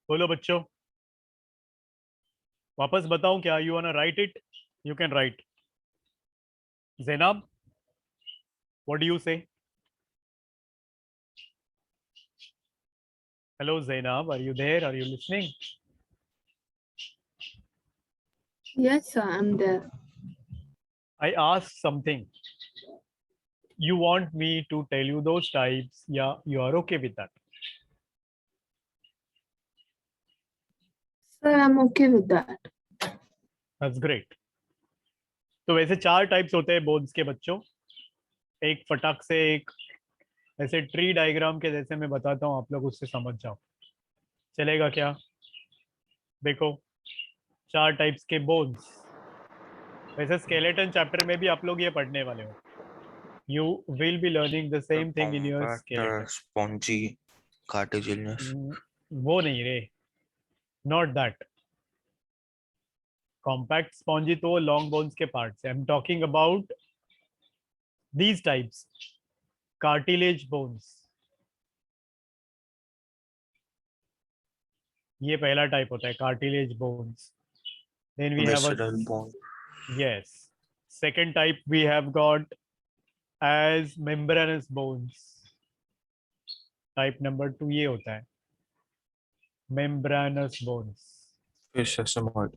बोलो बच्चों, वापस बताऊं क्या? You wanna write it? You can write. Zainab, what do you say? Hello Zainab, are you there? Are you listening? Yes, sir, I'm there. I asked something. You want me to tell you those types? Yeah, you are okay with that? Sir, I'm okay with that. That's great. तो वैसे चार types होते हैं bones के बच्चों. एक फटाक से एक ऐसे ट्री डायग्राम के जैसे मैं बताता हूँ, आप लोग उससे समझ जाओ. चलेगा क्या? देखो, चार टाइप्स के बोन्स. वैसे स्केलेटन चैप्टर में भी आप लोग ये पढ़ने वाले हो. You will be learning the The same thing in your compact, skeleton. spongy, cartilaginous. वो नहीं रे, not that. Compact, spongy तो long bones के parts है. I'm talking about these types. Cartilage bones. ये पहला टाइप होता है, cartilage bones. Then we have a Visceral bone. yes. Second type we have got as membranous bones. Type number 2 ये होता है, membranous bones. Fish sesamoid.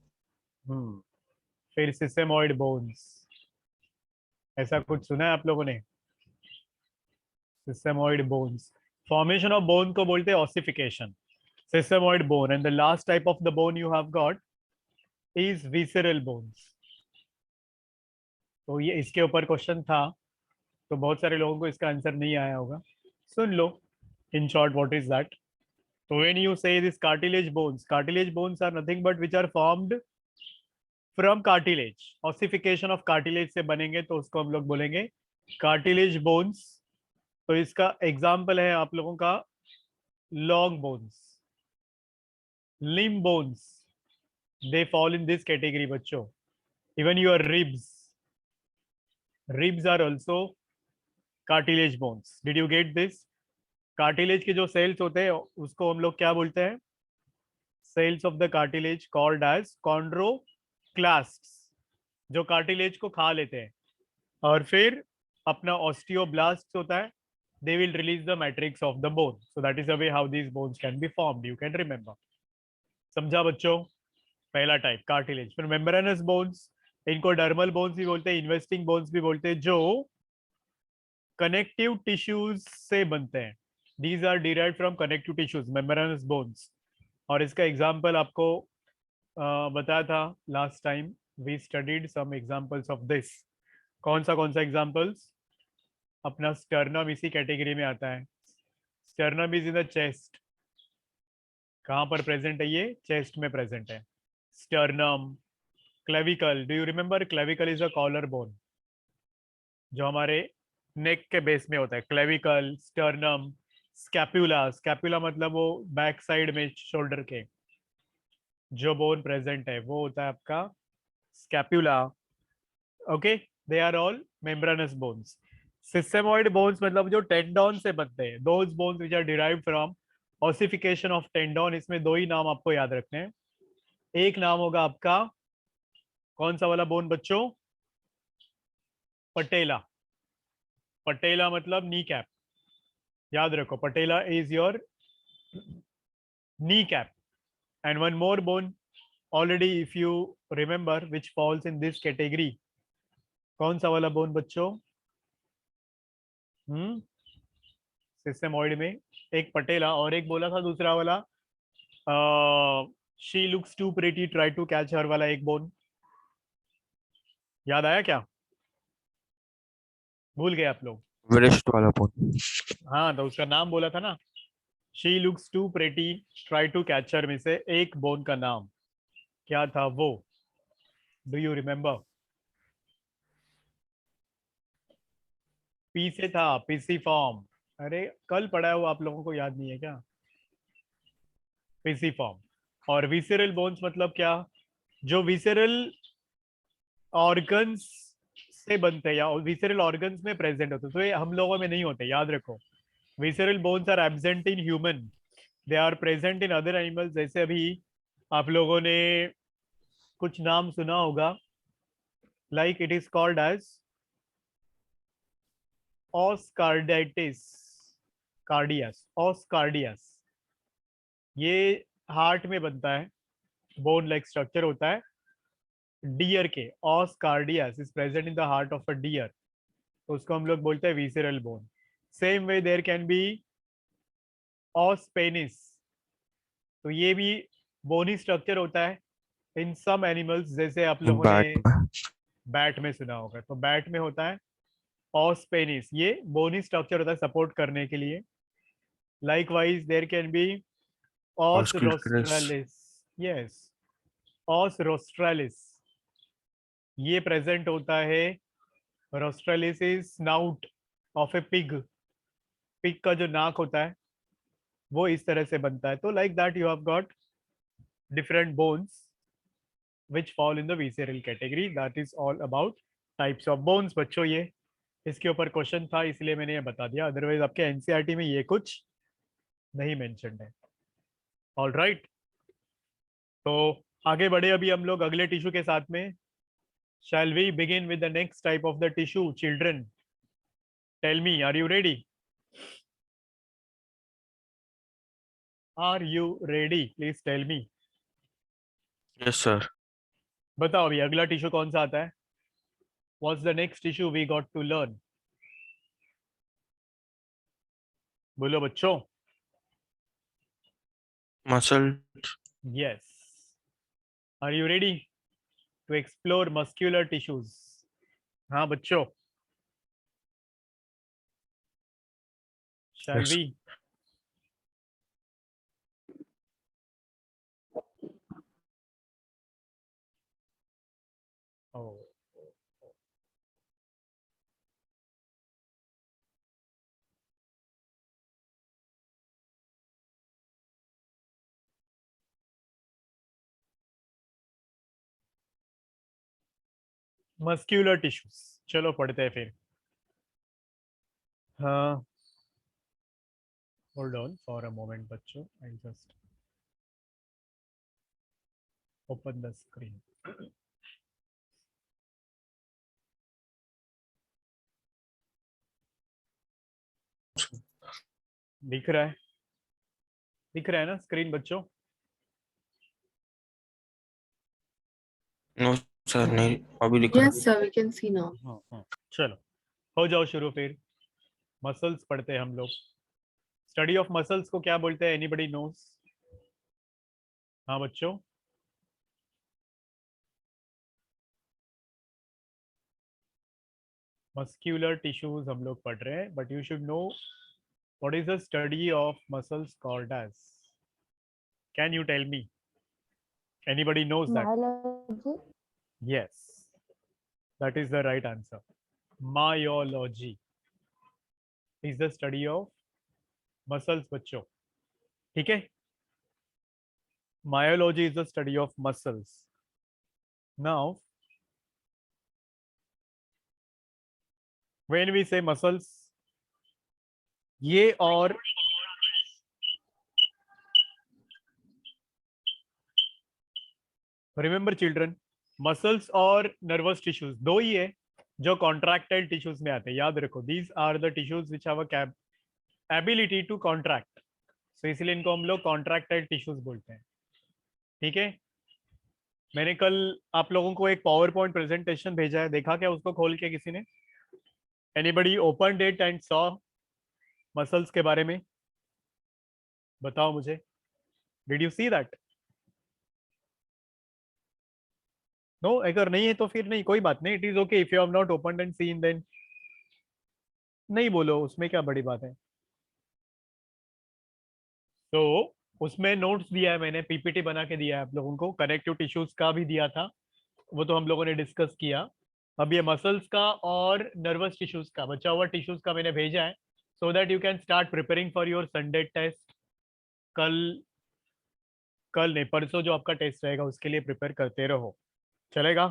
फिर सिस्टेमोइड bones. ऐसा कुछ सुना है आप लोगों ने? Sesamoid bones. Formation of bone को बोलते हैं ossification. Sesamoid bone. And the last type of the bone you have got is visceral bones. तो ये इसके ऊपर क्वेश्चन था, तो बहुत सारे लोगों को इसका आंसर नहीं आया होगा. सुन लो in short what is that. तो when you say this cartilage bones are nothing but which are formed from cartilage. Ossification of cartilage से बनेंगे तो उसको हम लोग बोलेंगे कार्टिलेज बोन्स. तो इसका एग्जाम्पल है आप लोगों का long bones, limb bones. They fall in this category बच्चों. Even your ribs are also cartilage bones. Did you get this? Cartilage के जो सेल्स होते हैं उसको हम लोग क्या बोलते हैं? Cells of the cartilage called as chondroclasts, जो कार्टिलेज को खा लेते हैं. और फिर अपना ऑस्टियोब्लास्ट होता है. They will release the matrix of the bone. So that is the way how these bones can be formed. You can remember. समझा बच्चों? पहला टाइप कार्टिलेज. फिर मेम्ब्रेनस बोन्स, इनको डर्मल बोन्स भी बोलते हैं, इन्वेस्टिंग बोन्स भी बोलते हैं, जो कनेक्टिव टिश्यूज से बनते हैं. These are derived from connective tissues, membranous bones. और इसका एग्जाम्पल आपको बताया था last time. We studied some examples of this. कौन सा एग्जाम्पल्स? अपना स्टर्नम इसी कैटेगरी में आता है. Sternum is in the chest. कहाँ पर प्रेजेंट है ये? चेस्ट में प्रेजेंट है. Sternum. Clavicle, do you remember? Clavicle is a collar bone जो हमारे नेक के बेस में होता है. Clavicle, sternum, scapula. स्कैपुला मतलब वो बैक साइड में शोल्डर के जो बोन प्रेजेंट है वो होता है आपका scapula. Okay, they are all membranous bones. Sesamoid bones मतलब जो टेंडन से बनते हैं. Those bones which are derived from ossification of tendon. इसमें दो ही नाम आपको याद रखने हैं. एक नाम होगा आपका कौन सा वाला बोन बच्चों? पटेला. पटेला मतलब नी कैप. याद रखो, patella is your knee cap. And one more bone already if you remember which falls in this category. कौन सा वाला बोन बच्चों? सिस्टेमोइड में एक पटेला और एक बोला था दूसरा वाला she looks too pretty try to catch her वाला एक बोन. याद आया क्या? भूल गए आप लोग? Wrist वाला bone. हाँ, तो उसका नाम बोला था ना. She looks too pretty try to catch her में से एक बोन का नाम क्या था वो? Do you remember? पी से था, पीसी फॉर्म. अरे कल पढ़ा है वो, आप लोगों को याद नहीं है क्या? PC form. और विसेरल बोन्स मतलब क्या? जो विसेरल ऑर्गन्स से बनते हैं या विसेरल ऑर्गन्स में प्रेजेंट होते हैं. तो ये हम लोगों में नहीं होते, याद रखो. Visceral bones are absent in human. They are present in other animals, जैसे अभी आप लोगों ने कुछ नाम सुना होगा, like it is called as oscarditis cardius, oscardius. ये हार्ट में बनता है, बोन लाइक स्ट्रक्चर होता है डियर के। ऑस्कार्डियस is present in the heart of a deer, तो उसको हम लोग बोलते हैं visceral bone. Same way there can be ऑस्पेनिस, तो ये भी बोनी स्ट्रक्चर होता है इन सम एनिमल्स, जैसे आप लोगों ने बैट में। बैट में सुना होगा, तो बैट में होता है ऑस्पेनिस, ये बोनी स्ट्रक्चर होता है सपोर्ट करने के लिए। लाइकवाइज देयर कैन बी ऑस ऑस्कुलटस। रोस्ट्रालिस, यस, ऑस रोस्ट्रालिस, ये प्रेजेंट होता है, रोस्ट्रालिस is snout of a pig, pig का जो नाक होता है वो इस तरह से बनता है। तो like that you have got different bones which fall in the visceral category. That is all about types of bones। बच्चों ये इसके ऊपर क्वेश्चन था इसलिए मैंने ये बता दिया, अदरवाइज आपके एनसीईआरटी में ये कुछ नहीं मेंशन्ड है। ऑल राइट, तो आगे बढ़े अभी हम लोग अगले टिश्यू के साथ में। Shall we begin with the next type of the tissue? Children tell me, are you ready? Are you ready? Please tell me. Yes sir. बताओ अभी अगला टिश्यू कौन सा आता है? What's the next tissue we got to learn? बोलो बच्चों। Muscle. Yes. Are you ready to explore muscular tissues? हाँ बच्चों, shall Yes. we? Oh. Muscular tissues, चलो पढ़ते हैं फिर। हाँ, hold on for a moment बच्चों, I just open the screen. दिख रहा है? दिख रहा है ना स्क्रीन बच्चों? नो सर, नहीं अभी लिख रहा Yes, sir, we can see now. हाँ हाँ, चलो हो जाओ शुरू फिर। मसल्स पढ़ते हैं हम लोग। स्टडी ऑफ मसल्स को क्या बोलते हैं? Anybody knows? हाँ बच्चों, मस्क्यूलर टिश्यूज हम लोग पढ़ रहे हैं, but you should know what is the study of muscles called as? Can you tell me? Anybody knows that? Biology. Yes, that is the right answer. Myology is the study of muscles बच्चों, ठीक है? Myology is the study of muscles. Now, when we say muscles, ये और remember children, muscles और nervous tissues दो ही है जो contractile tissues में आते हैं, याद रखो। These are the tissues which have a ability to contract, so इसलिए इनको हम लोग contractile tissues बोलते हैं, ठीक है? मैंने कल आप लोगों को एक पावर पॉइंट प्रेजेंटेशन भेजा है, देखा क्या उसको खोल के किसी ने? Anybody open it and saw muscles के बारे में? बताओ मुझे, did you see that? No, अगर नहीं है तो फिर नहीं, कोई बात नहीं, it is okay if you have not open and seen, then नहीं बोलो, उसमें क्या बड़ी बात है। तो उसमें नोट्स दिया है मैंने, पीपीटी बना के दिया है आप लोगों को, कनेक्टिव टिश्यूज का भी दिया था, वो तो हम लोगों ने डिस्कस किया। अब ये मसल्स का और नर्वस टिश्यूज का, बचा हुआ टिश्यूज का मैंने भेजा है, so that you can start preparing for your Sunday test. कल नहीं, परसों जो आपका टेस्ट रहेगा उसके लिए प्रिपेयर करते रहो, चलेगा?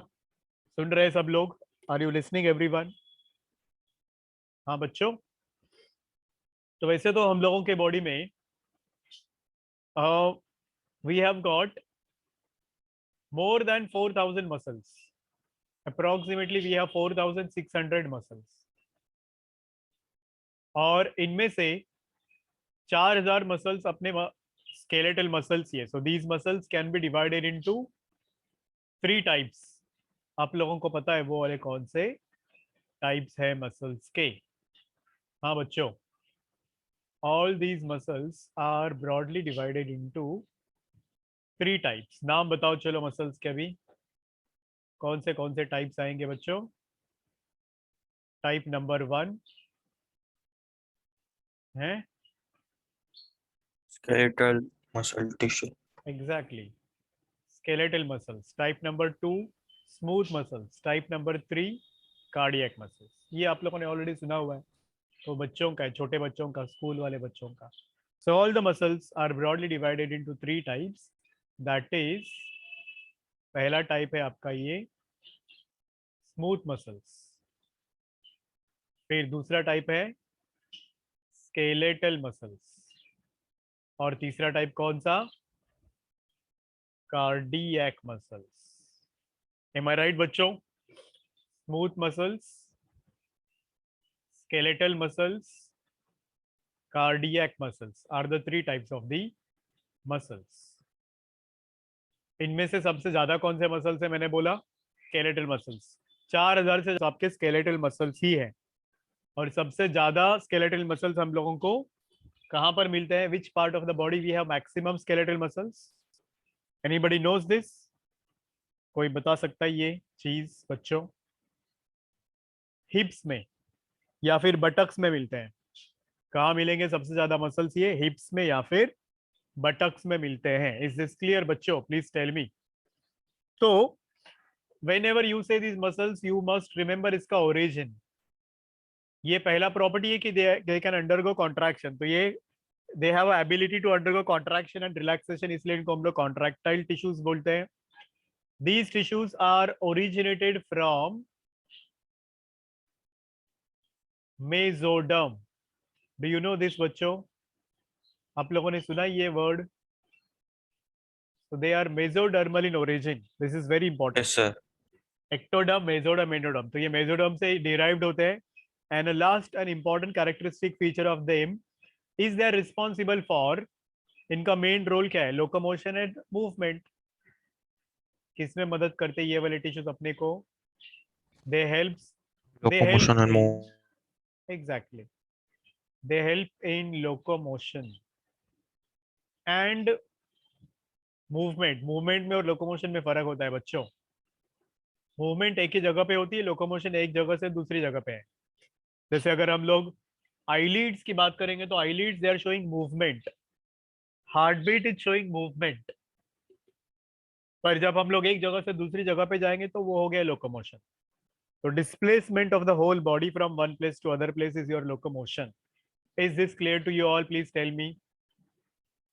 सुन रहे सब लोग? Are you listening everyone? हाँ बच्चों, तो वैसे तो हम लोगों के बॉडी में we have got more than 4,000 muscles. Approximately we have 4,600 muscles. और इनमें से 4,000 muscles अपने skeletal muscles ही है. So these muscles can be divided into 3 types. आप लोगों को पता है वो वाले कौन से types है muscles के? हाँ बच्चों, all these muscles are broadly divided into 3 types. नाम बताओ चलो muscles के अभी कौन से types आएंगे बच्चों? Type number 1 है skeletal muscle tissue. Exactly. Skeletal muscles. Type number 2 smooth muscles. Type number 3 cardiac muscles. ये आप लोगों ने ऑलरेडी सुना हुआ है, तो बच्चों का, छोटे बच्चों का, स्कूल वाले बच्चों का. So all the muscles are broadly divided into 3 types. That is, पहला टाइप है आपका ये स्मूथ मसल्स. फिर दूसरा टाइप है स्केलेटल मसल्स. और तीसरा टाइप कौन सा? Cardiac muscles. Am I right बच्चों? Smooth muscles, skeletal muscles, cardiac muscles are the 3 types of the muscles. इनमें से सबसे ज्यादा कौन से मसल्स है? मैंने बोला skeletal muscles. 4,000 से आपके skeletal muscles ही है. और सबसे ज्यादा skeletal muscles हम लोगों को कहां पर मिलते हैं? Which part of the body we have maximum skeletal muscles? Anybody knows this? कोई बता सकता है ये चीज बच्चों? हिप्स में या फिर बटक्स में मिलते हैं. कहाँ मिलेंगे सबसे ज्यादा मसल्स? ये हिप्स में या फिर बटक्स में मिलते हैं. इज दिस क्लियर बच्चों? Please tell me. तो whenever you say these muscles you must remember इसका origin. ये पहला प्रॉपर्टी है कि they can undergo contraction. तो ये they have a ability to undergo contraction and relaxation, इसलिए इनको हम लोग contractile tissues बोलते हैं. These tissues are originated from mesoderm. Do you know this बच्चों? आप लोगों ने सुना ये word? So they are mesodermal in origin. This is very important. Yes, sir. Ectoderm, mesoderm, endoderm. तो ये mesoderm से derived होते हैं. And a last and important characteristic feature of them is they are responsible for, इनका main role क्या है? Locomotion and movement. किसमें मदद करते हैं ये वाले टिश्यूज अपने को? They help Locomotion and movement. Exactly. They help in locomotion and movement. Movement में और locomotion में फर्क होता है बच्चों. Movement एक ही जगह पे होती है, locomotion एक जगह से दूसरी जगह पे है. जैसे अगर हम लोग eyelids की बात करेंगे तो eyelids they are showing movement. Heartbeat is showing movement. पर जब हम लोग एक जगह से दूसरी जगह पे जाएंगे तो वो हो गया locomotion. So displacement of the whole body from one place to other place is your locomotion. Is this clear to you all? Please tell me.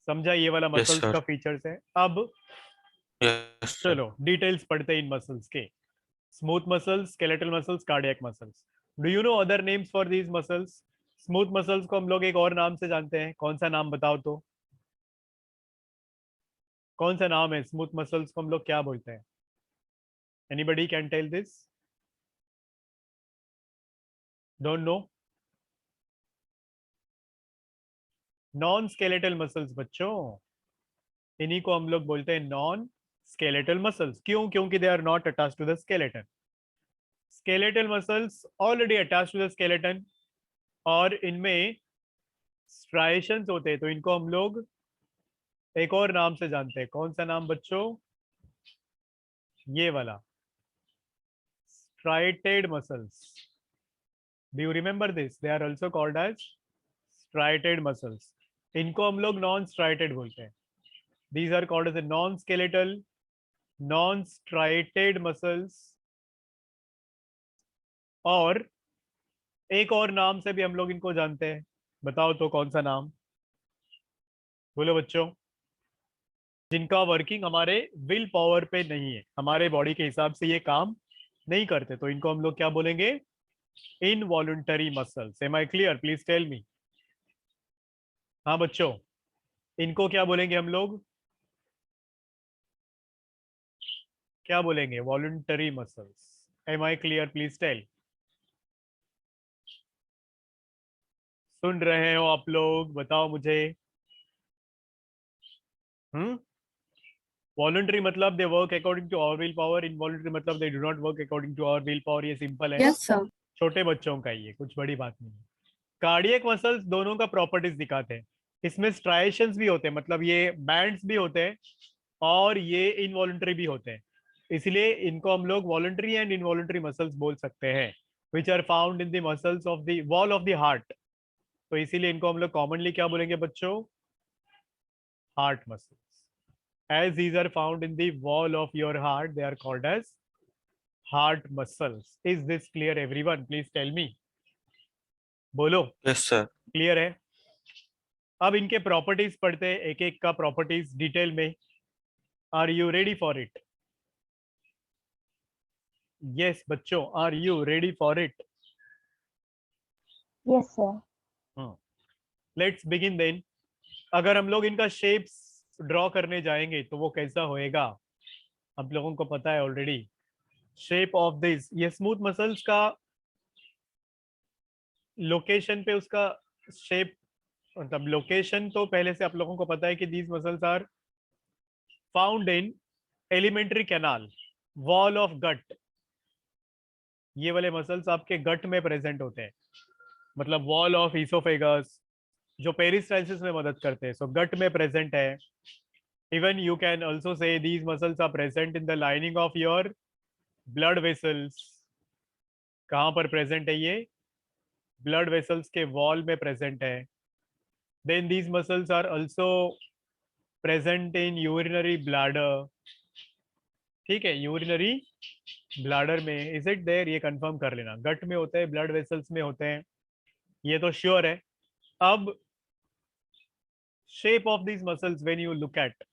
समझा ये वाला Yes, मसल्स sir. का फीचर्स है. अब Yes, sir. चलो details पढ़ते हैं इन muscles के. Smooth muscles, skeletal muscles, cardiac muscles. Do you know other names for these muscles? Smooth muscles को हम लोग एक और नाम से जानते हैं. कौन सा नाम बताओ तो? कौन सा नाम है स्मूथ मसल्स को हम लोग क्या बोलते हैं? Anybody can tell this? Don't know? Non skeletal muscles बच्चों, इन्हीं को हम लोग बोलते हैं नॉन स्केलेटल मसल्स. क्यों? क्योंकि they are not attached to the skeleton. Skeletal muscles already attached to the skeleton और इनमें स्ट्राइएशंस होते हैं, तो इनको हम लोग एक और नाम से जानते हैं. कौन सा नाम बच्चों? ये वाला, striated muscles. Do you remember this? They are also called as striated muscles. इनको हम लोग नॉन striated बोलते हैं. These are called as the non-skeletal, non-striated muscles. और एक और नाम से भी हम लोग इनको जानते हैं. बताओ तो कौन सा नाम? बोलो बच्चों. जिनका वर्किंग हमारे विल पावर पे नहीं है, हमारे बॉडी के हिसाब से ये काम नहीं करते, तो इनको हम लोग क्या बोलेंगे? Involuntary muscles. Am I clear? Please tell me. हाँ बच्चों, इनको क्या बोलेंगे हम लोग, क्या बोलेंगे, voluntary muscles. Am I clear, please tell. सुन रहे हो आप लोग, बताओ मुझे। वॉलंटरी मतलब they work according to our will power, involuntary मतलब they do not work according to our will power. ये सिंपल है, Yes, sir. छोटे बच्चों का, ये कुछ बड़ी बात नहीं है। कार्डियक मसल्स दोनों का प्रॉपर्टीज दिखाते हैं। इसमें स्ट्राइएशंस भी होते हैं, मतलब ये बैंड्स भी होते हैं और ये इनवॉलंटरी भी होते हैं। इसलिए इनको हम लोग वॉलंटरी एंड इनवॉलंटरी मसल्स बोल सकते हैं, which are found in the muscles of the wall of the heart. तो इसीलिए इनको हम लोग कॉमनली क्या बोलेंगे बच्चों, heart muscles. As these are found in the wall of your heart, they are called as heart muscles. Is this clear, everyone? Please tell me. बोलो, Yes, sir. Clear है? अब इनके प्रॉपर्टीज पढ़ते हैं, एक एक का प्रॉपर्टीज डिटेल में। Are you ready for it? Yes बच्चों, are you ready for it? Yes, sir. Let's begin then. अगर हम लोग इनका शेप्स ड्रॉ करने जाएंगे तो वो कैसा होएगा, आप लोगों को पता है ऑलरेडी। शेप ऑफ दिस, ये स्मूथ मसल्स का लोकेशन पे उसका शेप, मतलब लोकेशन तो पहले से आप लोगों को पता है कि these muscles are found in alimentary canal, wall of gut. ये वाले मसल्स आपके गट में प्रेजेंट होते हैं, मतलब वॉल ऑफ इसोफेगस, जो पेरिस्टाइसिस में मदद करते हैं, सो गट में प्रेजेंट है। Even you can also say these muscles are present in the lining of your blood vessels. कहाँ पर प्रेजेंट है ये, ब्लड वेसल्स के वॉल में प्रेजेंट है। Then these muscles are also present in urinary bladder. ठीक है, यूरिनरी ब्लैडर में, इज इट देयर, ये कंफर्म कर लेना। गट में होते हैं, ब्लड वेसल्स में होते हैं, ये तो श्योर है। अब shape of these muscles when you look at,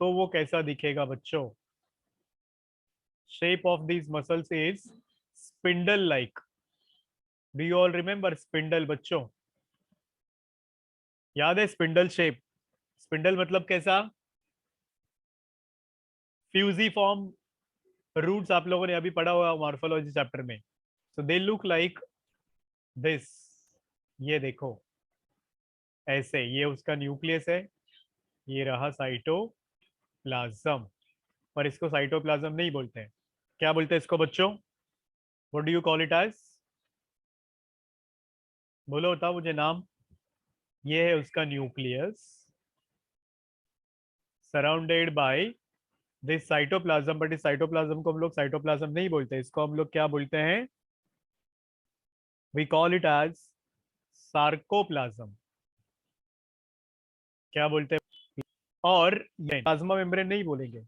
तो वो कैसा दिखेगा बच्चों? Shape of these muscles is spindle like. Do you all remember spindle बच्चों? याद है स्पिंडल शेप? स्पिंडल मतलब कैसा, फ्यूजीफॉर्म रूट्स आप लोगों ने अभी पढ़ा हुआ मॉर्फोलॉजी चैप्टर में। सो दे लुक लाइक दिस, ये देखो ऐसे, ये उसका न्यूक्लियस है, ये रहा साइटोप्लाज्म। पर इसको साइटोप्लाज्म नहीं बोलते हैं, क्या बोलते हैं इसको बच्चों? What do you call it as? बोलो, बताओ मुझे नाम। ये है उसका nucleus, surrounded by this cytoplasm. But इस साइटोप्लाज्म को हम लोग साइटोप्लाज्म नहीं बोलते, इसको हम लोग क्या बोलते हैं? We call it as sarcoplasm. क्या बोलते हैं? और ये प्लाज्मा मेम्ब्रेन नहीं बोलेंगे,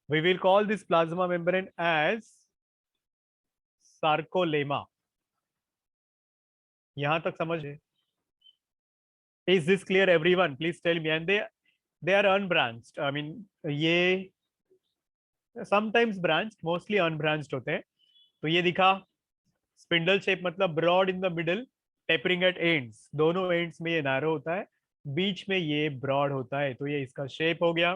we will call this plasma membrane as sarcolemma. यहां तक समझ है? Is this clear everyone? Please tell me. And they are unbranched, I mean ये समटाइम्स ब्रांच्ड, मोस्टली अनब्रांच्ड होते हैं। तो ये दिखा स्पिंडल शेप, मतलब broad in the middle, tapering at ends, दोनों एंड्स में ये नैरो होता है, बीच में ये ब्रॉड होता है। तो ये इसका शेप हो गया।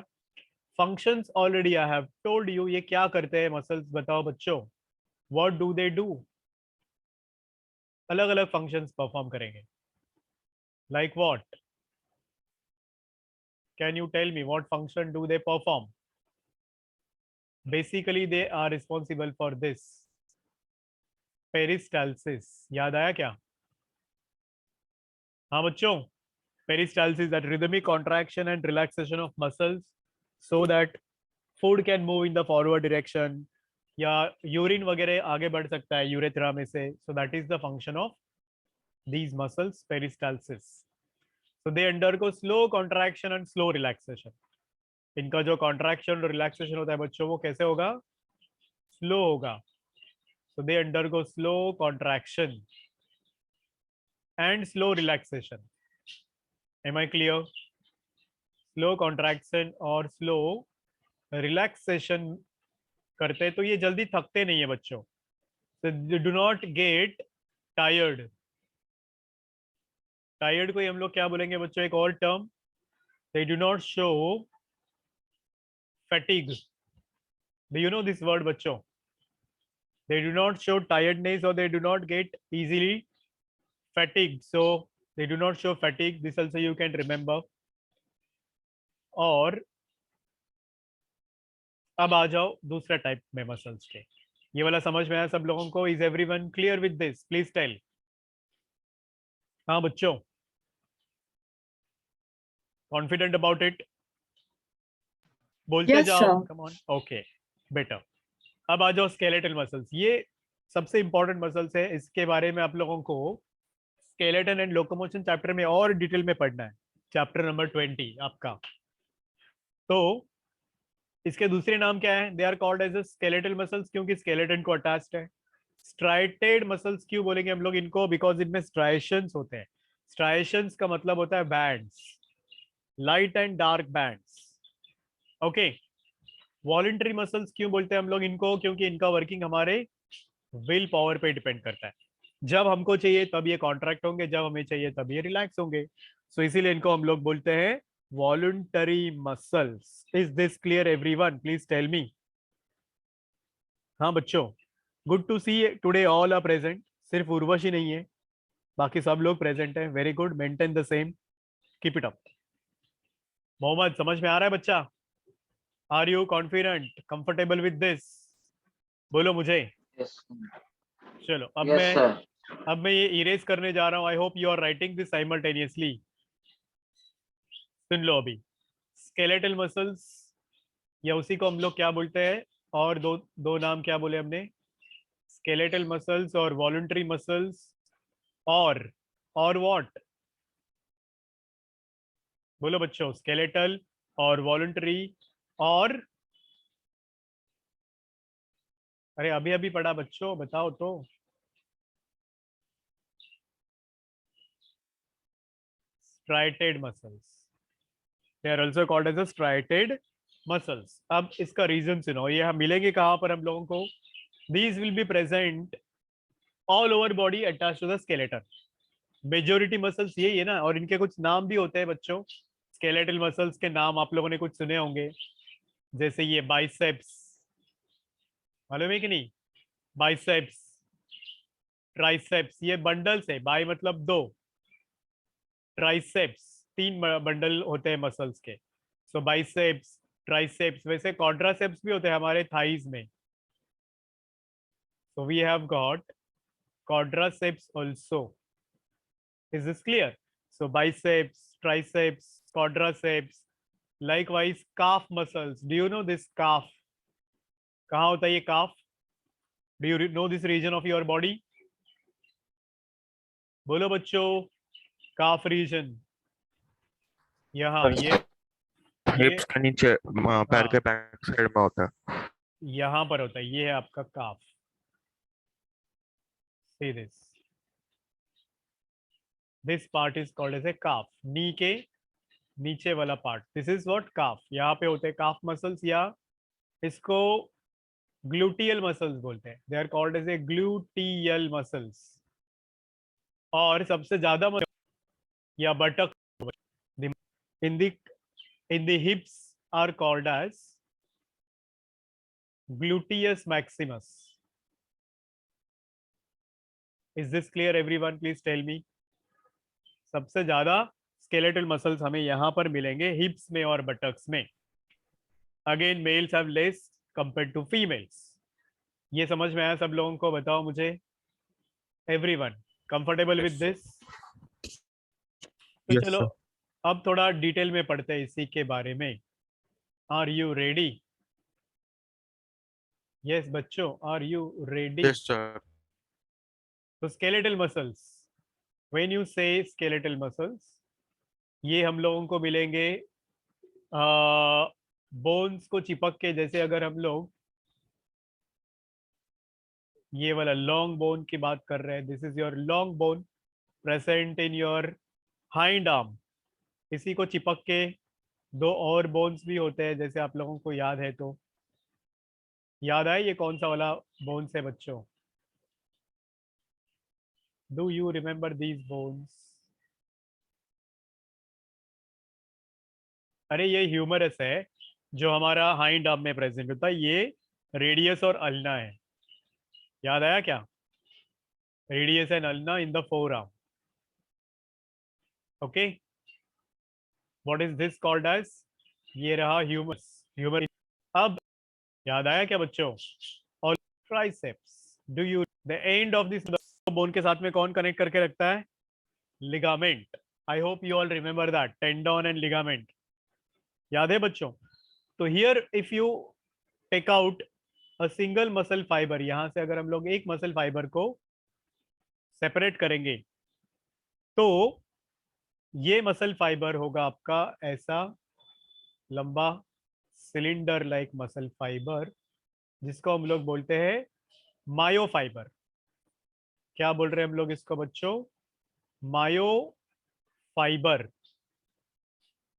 Functions already I have told you, ये क्या करते हैं मसल्स, बताओ बच्चों, व्हाट डू दे डू? अलग अलग फंक्शंस परफॉर्म करेंगे। Like what? Can you tell me what function do they perform? Basically they are responsible for this peristalsis. याद आया क्या? हाँ बच्चों, peristalsis, that rhythmic contraction and relaxation of muscles so that food can move in the forward direction, या urine वगैरह आगे बढ़ सकता है यूरेथ्रा में से। so that is the function of these muscles, peristalsis. so they undergo slow contraction and slow relaxation. इनका जो contraction और relaxation होता है बच्चों, वो कैसे होगा? slow होगा। so they undergo slow contraction and slow relaxation. am I clear? Slow contraction और स्लो रिलैक्सेशन करते हैं, तो ये जल्दी थकते नहीं है बच्चों। Do not get tired. Tired को हम लोग क्या बोलेंगे बच्चों, एक और term, they do not show fatigue. Do you know this word, बच्चों? They do not show tiredness or they do not get easily fatigued. So they do not show fatigue. This also you can remember. और अब आ जाओ दूसरा type में muscles के. ये वाला समझ में आया सब लोगों को? Is everyone clear with this? Please tell. हाँ बच्चों, कॉन्फिडेंट अबाउट इट? बोलते Yes, जाओ. sir. Come on. Okay, better. अब आ जाओ स्केलेटल मसल्स. ये सबसे इंपॉर्टेंट मसल्स है. इसके बारे में आप लोगों को स्केलेटन एंड लोकोमोशन चैप्टर में और डिटेल में पढ़ना है. चैप्टर नंबर 20 आपका. तो इसके दूसरे नाम क्या है? They are called as skeletal muscles, क्योंकि स्केलेटन को अटैच्ड है. स्ट्राइटेड मसल्स क्यों बोलेंगे हम लोग इनको? बिकॉज इनमें स्ट्राइशंस होते हैं. स्ट्राइशंस का मतलब होता है bands, light and dark bands. Okay. Voluntary muscles क्यों बोलते हैं हम लोग इनको? क्योंकि इनका वर्किंग हमारे विल पावर पे डिपेंड करता है. जब हमको चाहिए तब ये कॉन्ट्रैक्ट होंगे, जब हमें चाहिए तब ये रिलैक्स होंगे. सो इसीलिए इनको हम लोग बोलते हैं voluntary muscles. Is this clear everyone? Please tell me. हाँ बच्चों, good to see today all are present. सिर्फ उर्वशी नहीं है, बाकी सब लोग प्रेजेंट है. Very good, maintain the same, keep it up. Mohammed, समझ में आ रहा है बच्चा? Are you confident, comfortable with this? बोलो मुझे. Yes. चलो अब Yes, मैं sir. अब मैं ये इरेज करने जा रहा हूँ. I hope you are writing this simultaneously. सुन लो अभी. स्केलेटल मसल्स या उसी को हम लोग क्या बोलते हैं? और दो दो नाम क्या बोले हमने? स्केलेटल मसल्स और वॉलंटरी मसल्स. और व्हाट? बोलो बच्चों. स्केलेटल और वॉलंटरी और अरे अभी अभी पढ़ा बच्चों, बताओ तो. Striated muscles. They are also called as a striated muscles. अब इसका रीजन सुनो. ये हम मिलेंगे कहाँ पर हम लोगों को? These will be present all over body attach to the skeleton. Majority muscles यही है ना. और इनके कुछ नाम भी होते हैं बच्चों. स्केलेटल मसल्स के नाम आप लोगों ने कुछ सुने होंगे, जैसे ये बाइसेप्स. मालूम है कि नहीं? बाइसेप्स, ट्राइसेप्स, ये बंडल्स है. बाई मतलब दो, ट्राइसेप्स तीन बंडल होते हैं मसल्स के. So biceps, triceps. वैसे क्वाड्रासेप्स भी होते हैं हमारे थाइज में. So we have got quadriceps also. Is this clear? So biceps, triceps, quadriceps. Likewise calf muscles. Do you know this calf? कहाँ होता है ये calf? Do you know this region of your body? बोलो बच्चों. calf region यहाँ ये हिप्स के नीचे पैर के बैक साइड में होता है. यहाँ पर होता है. ये है आपका calf. See this. This part is called as a calf. नी के नीचे वाला part. This is what? calf. यहाँ पे होते हैं calf muscles, या इसको ग्लूटियल मसल्स बोलते हैं. They are called as a gluteal muscles. और सबसे ज्यादा या buttock in the hips are called as gluteus maximus. Is this clear everyone? Please tell me. सबसे ज्यादा स्केलेटल मसल्स हमें यहाँ पर मिलेंगे हिप्स में और बटक्स में. Again males have less compared to females. ये समझ में आया सब लोगों को? बताओ मुझे. Everyone comfortable with this? तो Yes, चलो sir. अब थोड़ा डिटेल में पढ़ते हैं इसी के बारे में. Are you ready? यस बच्चों, are you ready? Yes, sir. तो skeletal muscles, when you say skeletal muscles, ये हम लोगों को मिलेंगे बोन्स को चिपक के. जैसे अगर हम लोग ये वाला लॉन्ग बोन की बात कर रहे हैं, this is your long bone present in your hind arm. इसी को चिपक के दो और बोन्स भी होते हैं, जैसे आप लोगों को याद है तो. याद आए ये कौन सा वाला बोन्स है बच्चों? Do you remember these bones? अरे ये ह्यूमरस है जो हमारा हाइंड आर्म में प्रेजेंट होता है, ये रेडियस और अल्ना है। याद आया क्या? Radius and ulna in the forearm. Okay, what is this called as? ये रहा ह्यूमरस, ह्यूमर। अब याद आया क्या बच्चों? और triceps, do you the end of this bone के साथ में कौन कनेक्ट करके रखता है? Ligament. I hope you all remember that, tendon and ligament. याद है बच्चों? तो here if you take out a single muscle fibre, यहां से अगर हम लोग एक मसल फाइबर को सेपरेट करेंगे तो ये मसल फाइबर होगा आपका ऐसा लंबा सिलेंडर लाइक मसल फाइबर, जिसको हम लोग बोलते हैं मायोफाइबर। क्या बोल रहे हैं हम लोग इसको बच्चों? मायोफाइबर।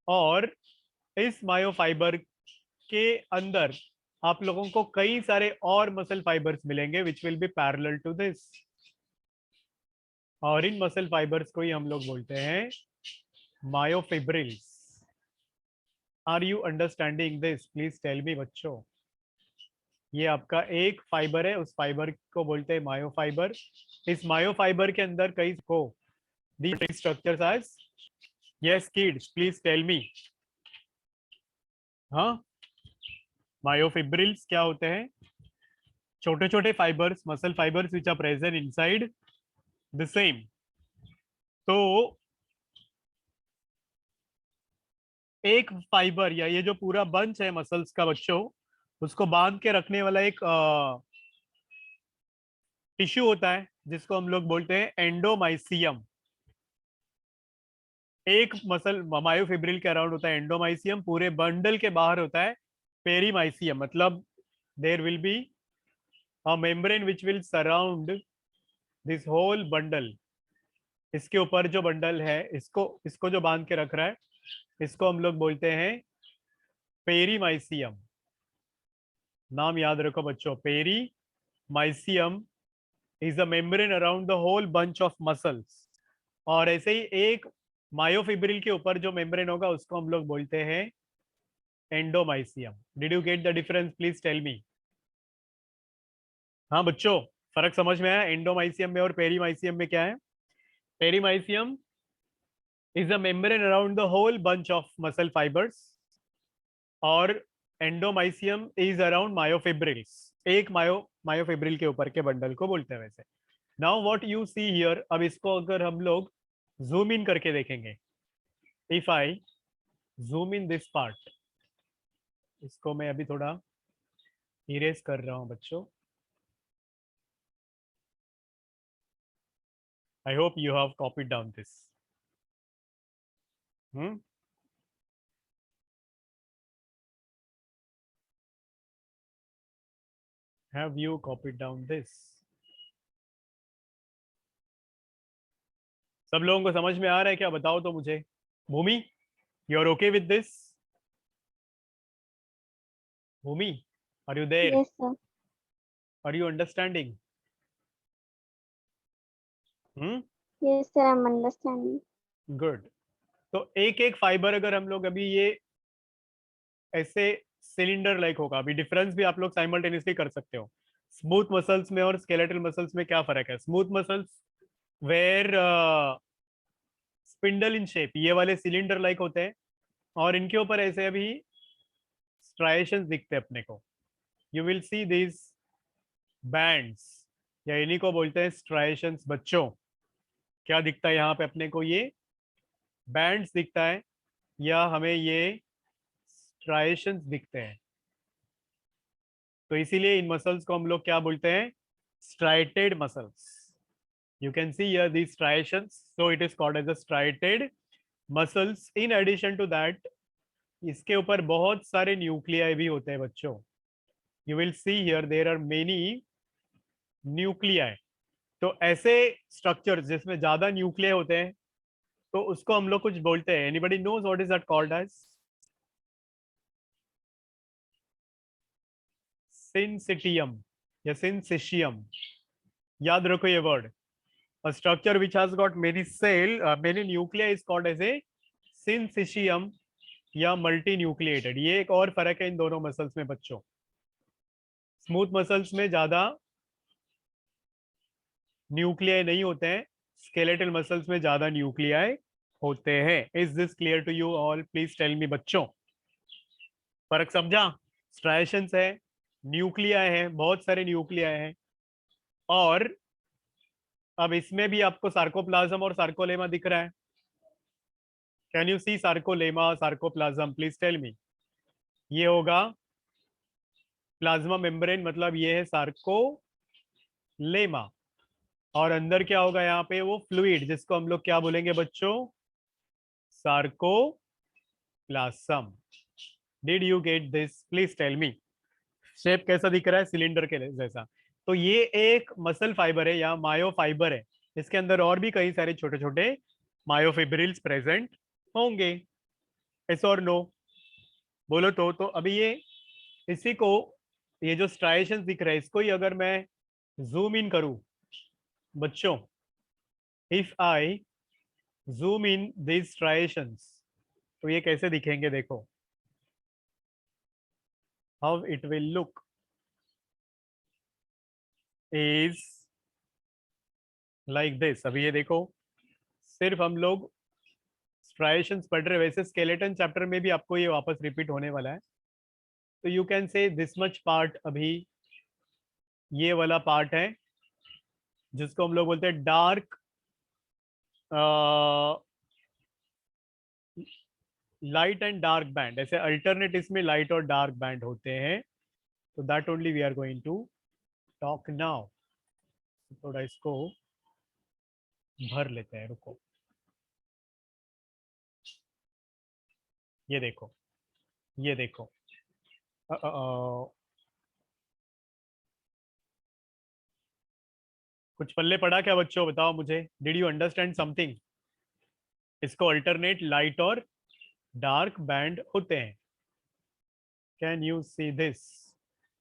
और इस मायोफाइबर के अंदर आप लोगों को कई सारे और मसल फाइबर्स मिलेंगे which will be parallel to this, और इन मसल फाइबर्स को ही हम लोग बोलते हैं myofibrils. Are you understanding this? Please tell me बच्चों। ये आपका एक फाइबर है, उस फाइबर को बोलते हैं मायोफाइबर। इस मायोफाइबर के अंदर कई को these structures as, yes kids please tell me। हाँ, मायोफिब्रिल्स क्या होते हैं? छोटे छोटे fibres, muscle fibres which are present inside the same. तो एक फाइबर या ये जो पूरा बंच है मसल्स का बच्चों, उसको बांध के रखने वाला एक टिश्यू होता है जिसको हम लोग बोलते हैं एंडोमाइसियम। एक मसल मायोफिब्रिल के अराउंड होता है एंडोमाइसियम, पूरे बंडल के बाहर होता है पेरीमाइसियम। मतलब there will be a membrane which will surround this whole bundle। इसके ऊपर जो बंडल है, इसको जो बांध के रख रहा है, इसको हम लोग बोलते हैं पेरीमाइसियम। नाम याद रखो बच्चों, perimysium is a membrane around the whole bunch of muscles. और ऐसे ही एक मायोफिब्रिल के ऊपर जो मेम्ब्रेन होगा उसको हम लोग बोलते हैं endomysium. Did you get the difference? Please tell me. हाँ बच्चों, फर्क समझ में आया एंडोमाइसियम में और पेरीमाइसियम में? क्या है? Perimysium is a membrane around the whole bunch of muscle fibers, और एंडोमाइसियम इज अराउंड मायोफिब्रिल्स। एक मायोफिब्रिल के ऊपर के बंडल को बोलते हैं वैसे। Now what you see here, अब इसको अगर हम लोग जूम इन करके देखेंगे, if I zoom in this part, इसको मैं अभी थोड़ा इरेज कर रहा हूं बच्चों। आई hope you have copied down this. Have you copied down this? सब लोगों को समझ में आ रहा है क्या? बताओ तो मुझे। Bhumi, you are okay with this? Bhumi, are you there? Yes, sir. Are you understanding? Yes, sir. I'm understanding. Good. तो एक एक फाइबर अगर हम लोग अभी ये ऐसे सिलेंडर लाइक होगा, अभी डिफरेंस भी आप लोग साइमल्टेनियसली कर सकते हो। स्मूथ मसल्स में और स्केलेटल मसल्स में क्या फर्क है? Smooth muscles were spindle in shape, ये वाले सिलेंडर लाइक होते हैं, और इनके ऊपर ऐसे अभी स्ट्राइएशंस दिखते हैं अपने को। You will see this bands, या इन्हीं को बोलते हैं स्ट्राइएशंस बच्चों। क्या दिखता है यहाँ पे अपने को? ये बैंड्स दिखता है, या हमें ये स्ट्राइएशंस दिखते हैं। तो इसीलिए इन मसल्स को हम लोग क्या बोलते हैं? Striated muscles. You can see here these striations, so it is called as a striated muscles. In addition to that, इसके ऊपर बहुत सारे न्यूक्लियाई भी होते हैं बच्चों। You will see here there are many nuclei। तो ऐसे स्ट्रक्चर्स जिसमें ज्यादा न्यूक्लियाई होते हैं, तो उसको हम लोग कुछ बोलते हैं। Anybody knows what is that called as? Syncytium या syncytium। याद रखो ये word. A structure which has got many nuclei is called as a syncytium, या मल्टी न्यूक्लिएटेड, ये एक और फर्क है इन दोनों मसल्स में बच्चों। स्मूथ मसल्स में ज्यादा न्यूक्लियाई नहीं होते हैं, स्केलेटल मसल्स में ज्यादा न्यूक्लियाई होते हैं। Is this clear to you all? Please tell me बच्चों, फर्क समझा? स्ट्राइएशंस है, न्यूक्लियाई है, बहुत सारे न्यूक्लियाई हैं, और अब इसमें भी आपको सार्कोप्लाज्म और सार्कोलेमा दिख रहा है। Can you see sarcolemma, sarcoplasm? Please tell me. ये होगा प्लाज्मा मेम्ब्रेन, मतलब ये है सार्कोलेमा, और अंदर क्या होगा यहाँ पे? वो फ्लूइड, जिसको हम लोग क्या बोलेंगे बच्चों? Sarcoplasm. Did you get this? Please tell me. Shape कैसा दिख रहा है? सिलेंडर के जैसा। तो ये एक मसल फाइबर है या मायोफाइबर है, इसके अंदर और भी कई सारे छोटे छोटे मायोफिब्रिल्स प्रेजेंट होंगे। यस और नो? बोलो तो अभी ये इसी को, ये जो स्ट्राइएशंस दिख रहा है, इसको ही अगर मैं जूम इन करूं बच्चों, if I zoom in this striations, तो ये कैसे दिखेंगे? देखो how it will look is like this. अभी ये देखो, सिर्फ हम लोग स्ट्राइएशंस पढ़ रहे, वैसे स्केलेटन चैप्टर में भी आपको ये वापस रिपीट होने वाला है। तो you can say this much part, अभी ये वाला पार्ट है जिसको हम लोग बोलते हैं dark light and dark band. ऐसे अल्टरनेट इसमें लाइट और डार्क बैंड होते हैं, तो that only we are going to talk now. थोड़ा इसको भर लेते हैं, रुको। ये देखो, ये देखो, कुछ पल्ले पड़ा क्या बच्चों? बताओ मुझे, डिड यू अंडरस्टैंड समथिंग? इसको अल्टरनेट लाइट और डार्क बैंड होते हैं। Can you see this?